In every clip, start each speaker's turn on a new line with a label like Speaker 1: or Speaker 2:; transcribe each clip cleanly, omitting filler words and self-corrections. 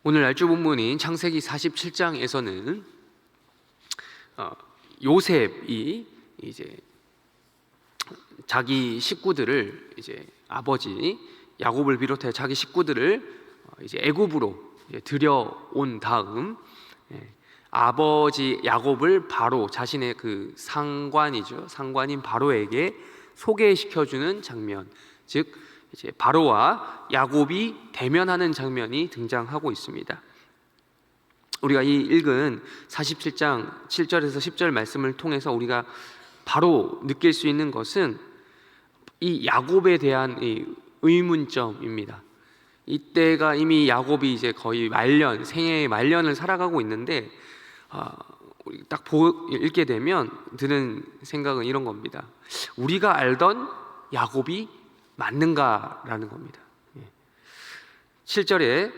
Speaker 1: 오늘 날주 본문인 창세기 47장에서는 요셉이 이제 자기 식구들을 이제 아버지 야곱을 비롯해 자기 식구들을 이제 애굽으로 들여온 다음 아버지 야곱을 바로 자신의 그 상관인 바로에게 소개시켜주는 장면, 즉 이제 바로와 야곱이 대면하는 장면이 등장하고 있습니다. 우리가 이 읽은 47장 7절에서 10절 말씀을 통해서 우리가 바로 느낄 수 있는 것은 이 야곱에 대한 이 의문점입니다. 이때가 이미 야곱이 이제 거의 생애의 말년을 살아가고 있는데 딱 읽게 되면 드는 생각은 이런 겁니다. 우리가 알던 야곱이 맞는가라는 겁니다. 7절에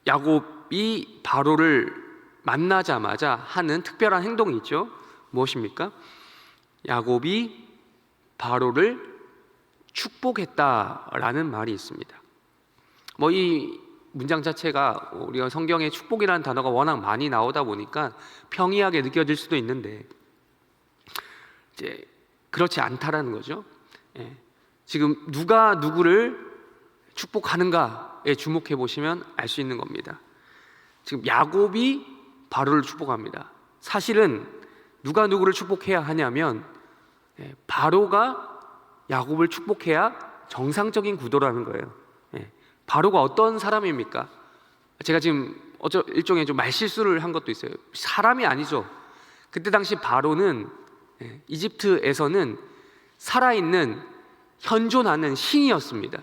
Speaker 1: 야곱이 바로를 만나자마자 하는 특별한 행동이 있죠. 무엇입니까? 야곱이 바로를 축복했다라는 말이 있습니다. 이 문장 자체가 우리가 성경에 축복이라는 단어가 워낙 많이 나오다 보니까 평이하게 느껴질 수도 있는데 이제 그렇지 않다라는 거죠. 지금 누가 누구를 축복하는가에 주목해 보시면 알 수 있는 겁니다. 지금 야곱이 바로를 축복합니다. 사실은 누가 누구를 축복해야 하냐면 바로가 야곱을 축복해야 정상적인 구도라는 거예요. 바로가 어떤 사람입니까? 제가 지금 일종의 좀 말실수를 한 것도 있어요. 사람이 아니죠. 그때 당시 바로는 이집트에서는 살아있는 현존하는 신이었습니다.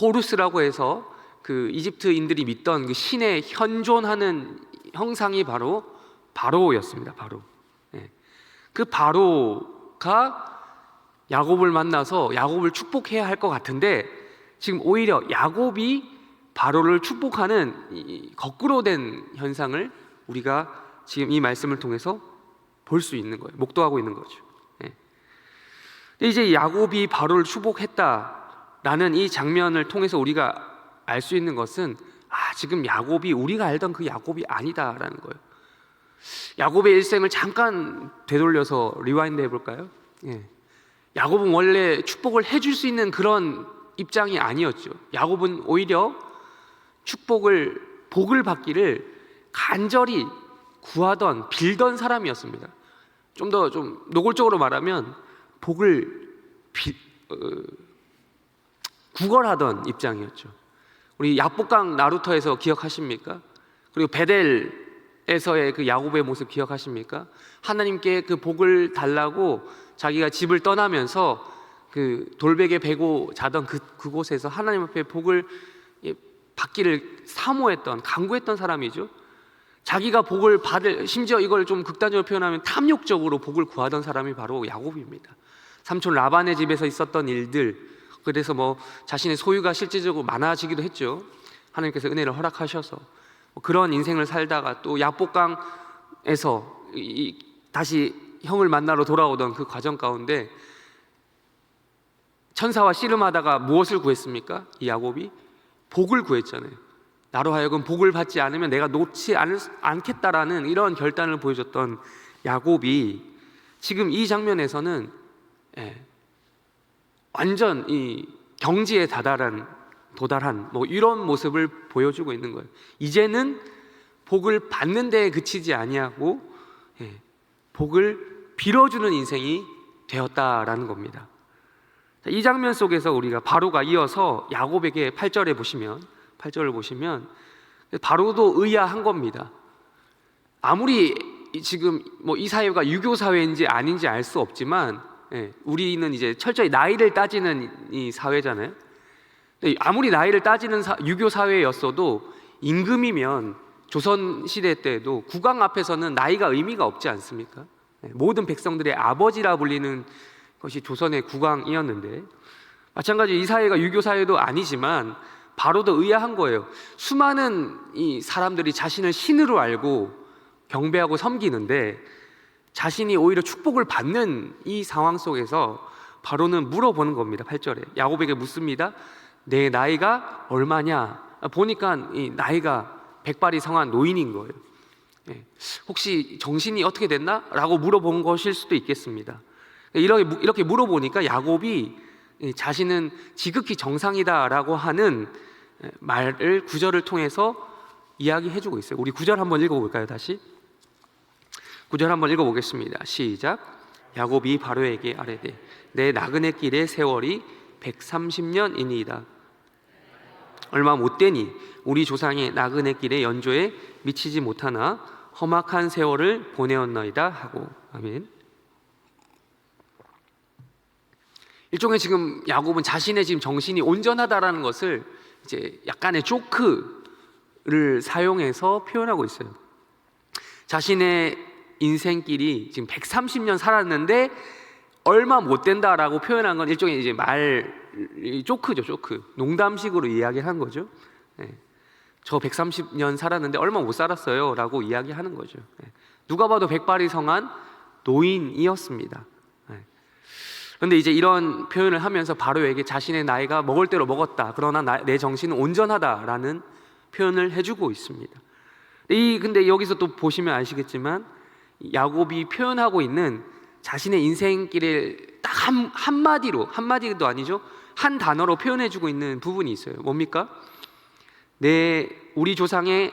Speaker 1: 호루스라고 해서 그 이집트인들이 믿던 그 신의 현존하는 형상이 바로 바로였습니다. 그 바로가 야곱을 만나서 야곱을 축복해야 할 것 같은데 지금 오히려 야곱이 바로를 축복하는 거꾸로 된 현상을 우리가 지금 이 말씀을 통해서 볼 수 있는 거예요. 목도하고 있는 거죠. 이제 야곱이 바로를 축복했다라는 이 장면을 통해서 우리가 알 수 있는 것은 지금 야곱이 우리가 알던 그 야곱이 아니다라는 거예요. 야곱의 일생을 잠깐 되돌려서 리와인드 해볼까요? 야곱은 원래 축복을 해줄 수 있는 그런 입장이 아니었죠. 야곱은 오히려 복을 받기를 간절히 구하던 빌던 사람이었습니다. 좀 더 노골적으로 말하면 복을 구걸하던 입장이었죠. 우리 야복강 나루토에서 기억하십니까? 그리고 베델에서의 그 야곱의 모습 기억하십니까? 하나님께 그 복을 달라고 자기가 집을 떠나면서 그 돌베개 베고 자던 그곳에서 하나님 앞에 복을 받기를 사모했던, 간구했던 사람이죠. 자기가 복을 심지어 이걸 좀 극단적으로 표현하면 탐욕적으로 복을 구하던 사람이 바로 야곱입니다. 삼촌 라반의 집에서 있었던 일들, 그래서 자신의 소유가 실질적으로 많아지기도 했죠. 하나님께서 은혜를 허락하셔서 그런 인생을 살다가 또 야복강에서 다시 형을 만나러 돌아오던 그 과정 가운데 천사와 씨름하다가 무엇을 구했습니까? 이 야곱이 복을 구했잖아요. 나로 하여금 복을 받지 않으면 내가 놓지 않겠다라는 이런 결단을 보여줬던 야곱이 지금 이 장면에서는 완전 이 경지에 도달한 이런 모습을 보여주고 있는 거예요. 이제는 복을 받는 데에 그치지 아니하고 복을 빌어주는 인생이 되었다라는 겁니다. 이 장면 속에서 우리가 바로가 이어서 야곱에게 8절을 보시면 바로도 의아한 겁니다. 아무리 지금 이 사회가 유교 사회인지 아닌지 알 수 없지만 우리는 이제 철저히 나이를 따지는 이 사회잖아요. 아무리 나이를 따지는 유교 사회였어도 임금이면 조선 시대 때도 국왕 앞에서는 나이가 의미가 없지 않습니까? 모든 백성들의 아버지라 불리는 것이 조선의 국왕이었는데 마찬가지로 이 사회가 유교 사회도 아니지만 바로도 의아한 거예요. 수많은 이 사람들이 자신을 신으로 알고 경배하고 섬기는데 자신이 오히려 축복을 받는 이 상황 속에서 바로는 물어보는 겁니다. 8절에 야곱에게 묻습니다. 내 나이가 얼마냐? 보니까 이 나이가 백발이 성한 노인인 거예요. 혹시 정신이 어떻게 됐나? 라고 물어본 것일 수도 있겠습니다. 이렇게 물어보니까 야곱이 자신은 지극히 정상이다라고 하는 말을 구절을 통해서 이야기해주고 있어요. 우리 구절 한번 읽어볼까요? 다시 구절 한번 읽어보겠습니다. 시작. 야곱이 바로에게 아뢰되 내 나그네 길의 세월이 130년이니이다. 얼마 못되니 우리 조상의 나그네 길의 연조에 미치지 못하나 험악한 세월을 보내었나이다 하고. 아멘. 일종의 지금 야곱은 자신의 지금 정신이 온전하다라는 것을 이제 약간의 조크를 사용해서 표현하고 있어요. 자신의 인생길이 지금 130년 살았는데 얼마 못 된다라고 표현한 건 일종의 이제 조크죠, 조크. 농담식으로 이야기한 거죠. 저 130년 살았는데 얼마 못 살았어요 라고 이야기하는 거죠. 누가 봐도 백발이 성한 노인이었습니다. 그런데 이제 이런 표현을 하면서 바로에게 자신의 나이가 먹을 대로 먹었다, 그러나 내 정신은 온전하다라는 표현을 해주고 있습니다. 근데 여기서 또 보시면 아시겠지만 야곱이 표현하고 있는 자신의 인생길을 딱 한마디도 아니죠, 한 단어로 표현해주고 있는 부분이 있어요. 뭡니까? 우리 조상의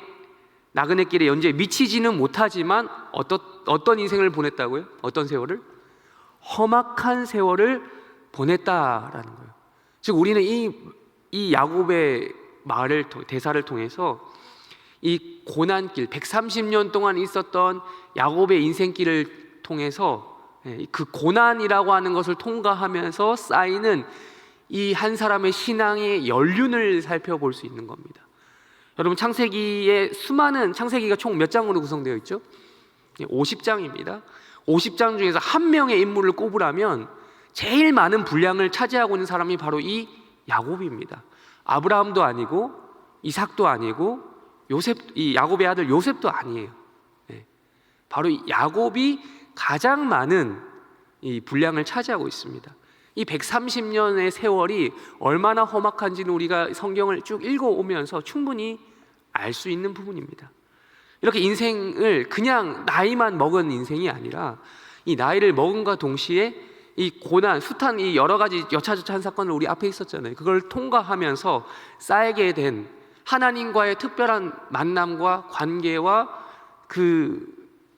Speaker 1: 나그네 길의 연주에 미치지는 못하지만 어떤 인생을 보냈다고요? 어떤 세월을? 험악한 세월을 보냈다라는 거예요. 즉 우리는 이 야곱의 대사를 통해서 이 고난길 130년 동안 있었던 야곱의 인생길을 통해서 그 고난이라고 하는 것을 통과하면서 쌓이는 이 한 사람의 신앙의 연륜을 살펴볼 수 있는 겁니다. 여러분, 창세기가 총 몇 장으로 구성되어 있죠? 50장입니다. 50장 중에서 한 명의 인물을 꼽으라면 제일 많은 분량을 차지하고 있는 사람이 바로 이 야곱입니다. 아브라함도 아니고 이삭도 아니고 이 야곱의 아들 요셉도 아니에요. 바로 이 야곱이 가장 많은 이 분량을 차지하고 있습니다. 이 130년의 세월이 얼마나 험악한지는 우리가 성경을 쭉 읽어오면서 충분히 알 수 있는 부분입니다. 이렇게 인생을 그냥 나이만 먹은 인생이 아니라 이 나이를 먹은과 동시에 이 고난, 숱한 이 여러 가지 여차저차한 사건을 우리 앞에 있었잖아요. 그걸 통과하면서 쌓이게 된 하나님과의 특별한 만남과 관계와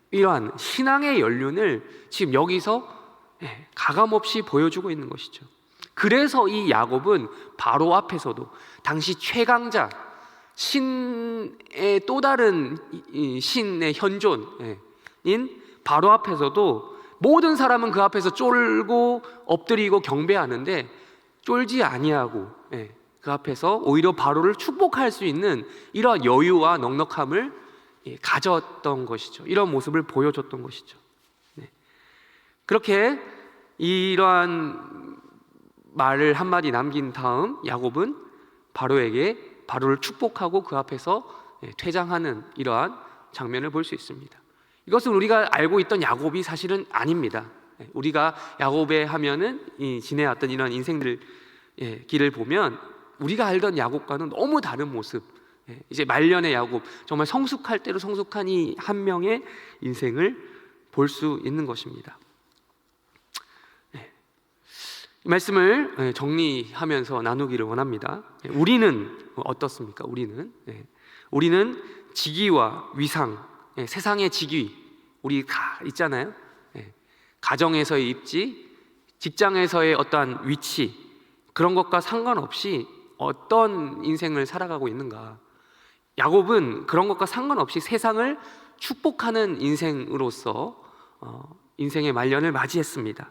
Speaker 1: 이러한 신앙의 연륜을 지금 여기서 가감없이 보여주고 있는 것이죠. 그래서 이 야곱은 바로 앞에서도 당시 최강자, 신의 또 다른 신의 현존인 바로 앞에서도 모든 사람은 그 앞에서 쫄고 엎드리고 경배하는데 쫄지 아니하고 그 앞에서 오히려 바로를 축복할 수 있는 이러한 여유와 넉넉함을 가졌던 것이죠. 이런 모습을 보여줬던 것이죠. 그렇게 이러한 말을 한마디 남긴 다음 야곱은 바로를 축복하고 그 앞에서 퇴장하는 이러한 장면을 볼 수 있습니다. 이것은 우리가 알고 있던 야곱이 사실은 아닙니다. 우리가 야곱에 하면은 지내왔던 이런 인생들 길을 보면 우리가 알던 야곱과는 너무 다른 모습, 이제 말년의 야곱, 정말 성숙할 대로 성숙한 이 한 명의 인생을 볼 수 있는 것입니다. 이 말씀을 정리하면서 나누기를 원합니다. 우리는 어떻습니까? 우리는 직위와 위상, 세상의 직위, 우리 다 있잖아요. 가정에서의 입지, 직장에서의 어떠한 위치, 그런 것과 상관없이 어떤 인생을 살아가고 있는가. 야곱은 그런 것과 상관없이 세상을 축복하는 인생으로서 인생의 말년을 맞이했습니다.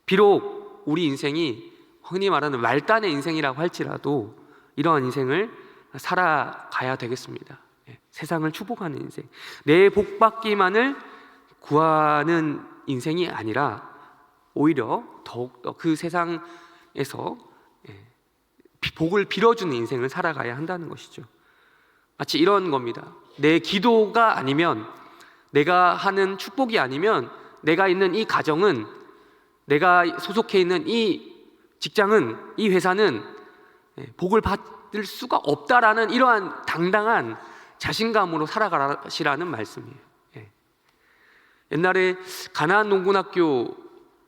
Speaker 1: 비록 우리 인생이 흔히 말하는 말단의 인생이라고 할지라도 이러한 인생을 살아가야 되겠습니다. 세상을 축복하는 인생, 내 복받기만을 구하는 인생이 아니라 오히려 더욱더 그 세상에서 복을 빌어주는 인생을 살아가야 한다는 것이죠. 마치 이런 겁니다. 내 기도가 아니면, 내가 하는 축복이 아니면 내가 있는 이 가정은, 내가 소속해 있는 이 직장은, 이 회사는 복을 만들 수가 없다라는 이러한 당당한 자신감으로 살아가시라는 말씀이에요. 예. 옛날에 가나안 농군학교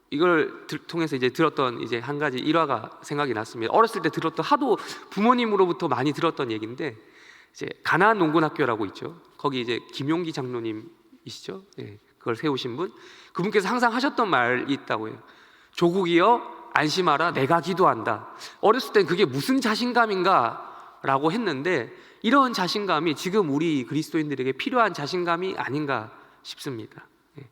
Speaker 1: 이걸 통해서 이제 들었던 이제 한 가지 일화가 생각이 났습니다. 어렸을 때 들었던, 하도 부모님으로부터 많이 들었던 얘기인데, 이제 가나안 농군학교라고 있죠. 거기 이제 김용기 장로님이시죠. 예, 그걸 세우신 분. 그분께서 항상 하셨던 말이 있다고 해요. 조국이여 안심하라, 내가 기도한다. 어렸을 땐 그게 무슨 자신감인가 라고 했는데, 이런 자신감이 지금 우리 그리스도인들에게 필요한 자신감이 아닌가 싶습니다. 예.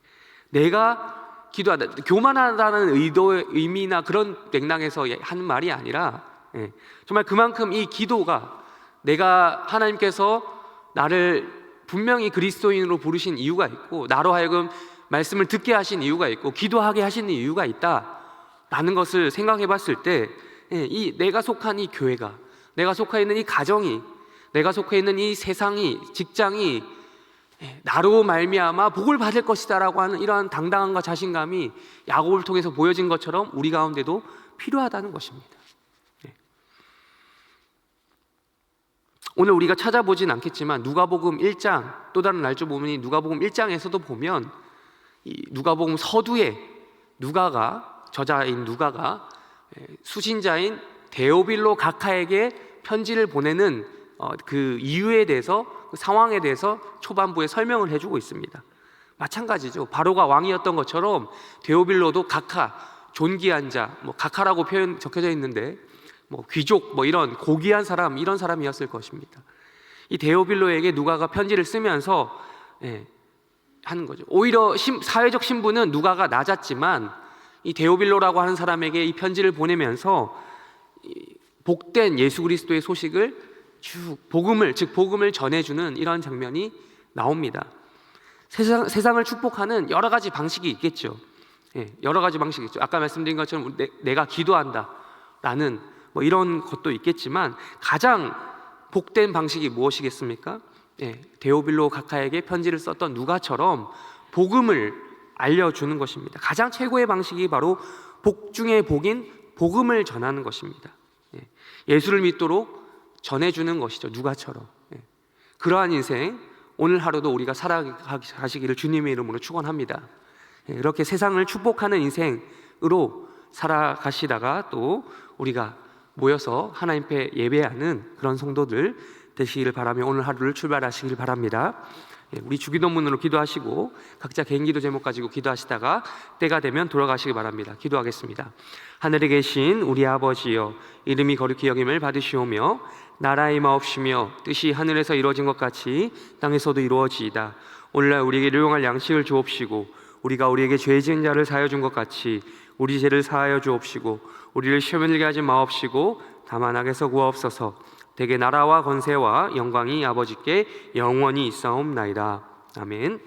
Speaker 1: 내가 기도하다, 교만하다는 의미나 그런 맥락에서 하는 말이 아니라, 예, 정말 그만큼 이 기도가, 내가 하나님께서 나를 분명히 그리스도인으로 부르신 이유가 있고, 나로 하여금 말씀을 듣게 하신 이유가 있고, 기도하게 하시는 이유가 있다라는 것을 생각해 봤을 때, 예, 이 내가 속한 이 교회가, 내가 속해 있는 이 가정이, 내가 속해 있는 이 세상이, 직장이 나로 말미암아 복을 받을 것이다라고 하는 이러한 당당함과 자신감이 야곱을 통해서 보여진 것처럼 우리 가운데도 필요하다는 것입니다. 오늘 우리가 찾아보진 않겠지만 누가복음 1장, 또 다른 날조 부분이 누가복음 1장에서도 보면 이 누가복음 서두에 누가가, 저자인 누가가 수신자인 데오빌로 각하에게 편지를 보내는 그 이유에 대해서, 그 상황에 대해서 초반부에 설명을 해주고 있습니다. 마찬가지죠. 바로가 왕이었던 것처럼 데오빌로도 각하, 존귀한 자, 각하라고 표현 적혀져 있는데 귀족, 이런 고귀한 사람, 이런 사람이었을 것입니다. 이 데오빌로에게 누가가 편지를 쓰면서 하는 거죠. 오히려 사회적 신분은 누가가 낮았지만 이 데오빌로라고 하는 사람에게 이 편지를 보내면서 복된 예수 그리스도의 소식을 쭉 복음을 전해주는 이런 장면이 나옵니다. 세상을 축복하는 여러 가지 방식이 있겠죠. 여러 가지 방식이 있죠. 아까 말씀드린 것처럼 내가 기도한다라는 이런 것도 있겠지만, 가장 복된 방식이 무엇이겠습니까? 데오빌로 각하에게 편지를 썼던 누가처럼 복음을 알려주는 것입니다. 가장 최고의 방식이 바로 복 중의 복인 복음을 전하는 것입니다. 예수를 믿도록 전해주는 것이죠. 누가처럼. 그러한 인생, 오늘 하루도 우리가 살아가시기를 주님의 이름으로 축원합니다. 이렇게 세상을 축복하는 인생으로 살아가시다가 또 우리가 모여서 하나님 앞에 예배하는 그런 성도들 되시기를 바라며 오늘 하루를 출발하시길 바랍니다. 우리 주기도문으로 기도하시고 각자 개인 기도 제목 가지고 기도하시다가 때가 되면 돌아가시기 바랍니다. 기도하겠습니다. 하늘에 계신 우리 아버지여, 이름이 거룩히 여김을 받으시오며 나라의 임하옵시며 뜻이 하늘에서 이루어진 것 같이 땅에서도 이루어지이다. 오늘날 우리에게 일용할 양식을 주옵시고 우리가 우리에게 죄 지은 자를 사하여 준 것 같이 우리 죄를 사하여 주옵시고 우리를 시험에 들게 하지 마옵시고 다만 악에서 구하옵소서. 대개 나라와 권세와 영광이 아버지께 영원히 있사옵나이다. 아멘.